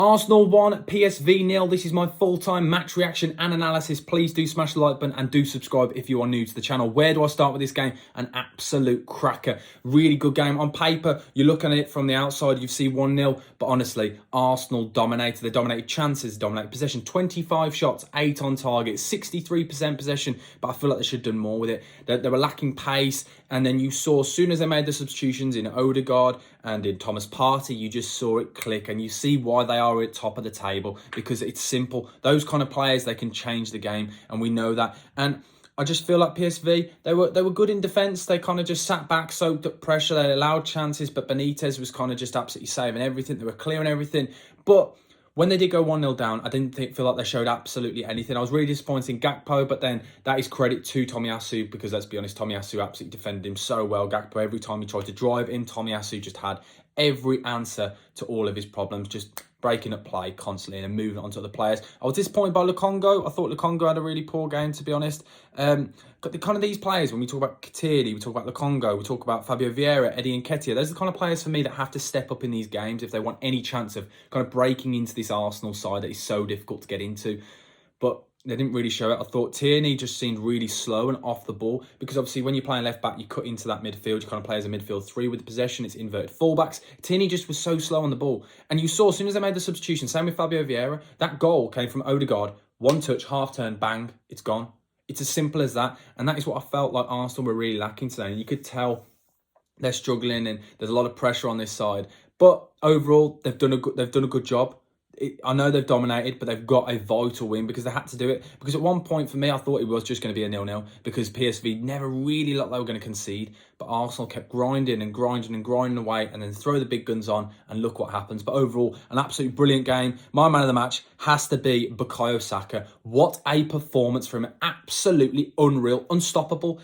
Arsenal 1, PSV 0. This is my full-time match reaction and analysis. Please do smash the like button and do subscribe if you are new to the channel. Where do I start with this game? An absolute cracker. Really good game. On paper, you're looking at it from the outside, you see 1-0. But honestly, Arsenal dominated. They dominated chances, dominated possession. 25 shots, 8 on target, 63% possession. But I feel like they should have done more with it. They were lacking pace. And then you saw, as soon as they made the substitutions in Odegaard and in Thomas Partey, you just saw it click. And you see why they are at top of the table, because it's simple. Those kind of players, they can change the game, and we know that. And I just feel like PSV, they were good in defence. They kind of just sat back, soaked up pressure. They allowed chances, but Benitez was kind of just absolutely saving everything. They were clearing everything. But when they did go 1-0 down, I didn't feel like they showed absolutely anything. I was really disappointed in Gakpo, but then that is credit to Tomiyasu, because let's be honest, Tomiyasu absolutely defended him so well. Gakpo, every time he tried to drive in, Tomiyasu just had every answer to all of his problems, just breaking up play constantly and moving on to other players. I was disappointed by Lukongo. I thought Lukongo had a really poor game, to be honest. But the kind of these players, when we talk about Tierney, we talk about Lukongo, we talk about Fabio Vieira, Eddie Nketiah, those are the kind of players for me that have to step up in these games if they want any chance of kind of breaking into this Arsenal side that is so difficult to get into. But they didn't really show it. I thought Tierney just seemed really slow and off the ball, because obviously when you're playing left back, you cut into that midfield. You kind of play as a midfield three with the possession. It's inverted fullbacks. Tierney just was so slow on the ball. And you saw as soon as they made the substitution, same with Fabio Vieira, that goal came from Odegaard. One touch, half turn, bang, it's gone. It's as simple as that. And that is what I felt like Arsenal were really lacking today. And you could tell they're struggling and there's a lot of pressure on this side. But overall, they've done a good job. I know they've dominated, but they've got a vital win because they had to do it. Because at one point, for me, I thought it was just going to be a 0-0 because PSV never really looked like they were going to concede. But Arsenal kept grinding and grinding and grinding away, and then throw the big guns on, and look what happens. But overall, an absolutely brilliant game. My man of the match has to be BucketHatSam. What a performance from him. Absolutely unreal, unstoppable.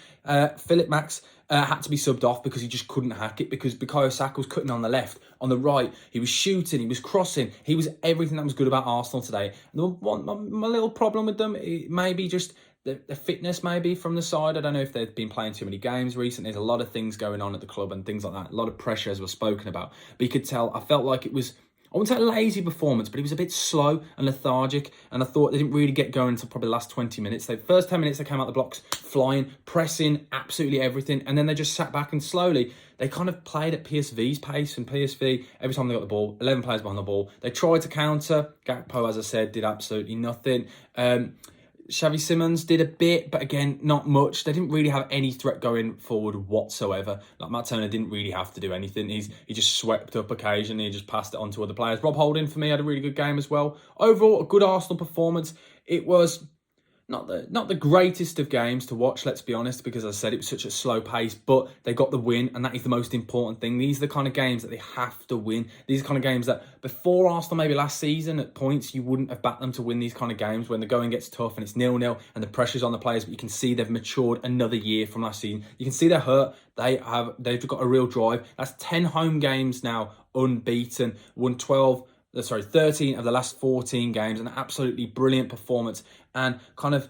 Philip Max had to be subbed off because he just couldn't hack it, because BucketHatSam was cutting on the left, on the right, he was shooting, he was crossing, he was everything that was good about Arsenal today. And my little problem with them, maybe just the fitness maybe from the side. I don't know if they've been playing too many games recently. There's a lot of things going on at the club and things like that. A lot of pressure, as we've spoken about. But you could tell, I felt like it was, I wouldn't say a lazy performance, but it was a bit slow and lethargic. And I thought they didn't really get going until probably the last 20 minutes. The first 10 minutes, they came out the blocks flying, pressing, absolutely everything. And then they just sat back and slowly, they kind of played at PSV's pace. And PSV, every time they got the ball, 11 players behind the ball, they tried to counter. Gakpo, as I said, did absolutely nothing. Xavi Simons did a bit, but again, not much. They didn't really have any threat going forward whatsoever. Like, Matt Turner didn't really have to do anything. He just swept up occasionally and just passed it on to other players. Rob Holding, for me, had a really good game as well. Overall, a good Arsenal performance. It was not the greatest of games to watch, let's be honest, because as I said, it was such a slow pace, but they got the win, and that is the most important thing. These are the kind of games that they have to win. These are the kind of games that before Arsenal, maybe last season, at points, you wouldn't have backed them to win these kind of games when the going gets tough and it's 0-0 and the pressure's on the players, but you can see they've matured another year from last season. You can see they're hurt. They've got a real drive. That's 10 home games now, unbeaten, won 13 of the last 14 games, an absolutely brilliant performance, and kind of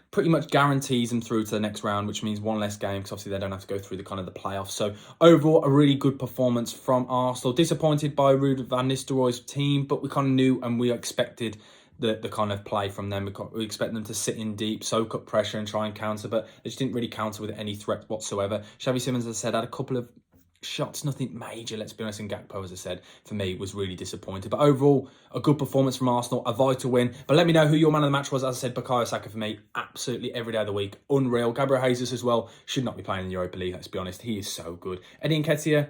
pretty much guarantees them through to the next round, which means one less game because obviously they don't have to go through the playoffs. So overall, a really good performance from Arsenal. Disappointed by Ruud van Nistelrooy's team, but we kind of knew and we expected the kind of play from them. We expect them to sit in deep, soak up pressure and try and counter, but they just didn't really counter with any threat whatsoever. Xavi Simons, as I said, had a couple of shots, nothing major, let's be honest, and Gakpo, as I said, for me, was really disappointed. But overall, a good performance from Arsenal, a vital win. But let me know who your man of the match was. As I said, BucketHatSam for me, absolutely every day of the week, unreal. Gabriel Jesus as well, should not be playing in the Europa League, let's be honest, he is so good. Eddie Nketiah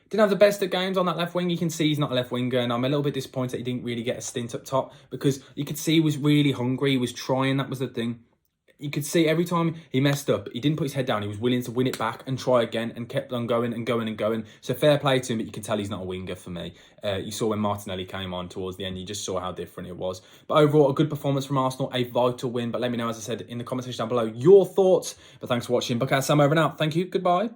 didn't have the best of games on that left wing. You can see he's not a left winger, and I'm a little bit disappointed that he didn't really get a stint up top, because you could see he was really hungry, he was trying, that was the thing. You could see every time he messed up, he didn't put his head down. He was willing to win it back and try again, and kept on going and going and going. So fair play to him, but you can tell he's not a winger for me. You saw when Martinelli came on towards the end, you just saw how different it was. But overall, a good performance from Arsenal, a vital win. But let me know, as I said, in the comment section down below, your thoughts. But thanks for watching. BucketHatSam over and out. Thank you. Goodbye.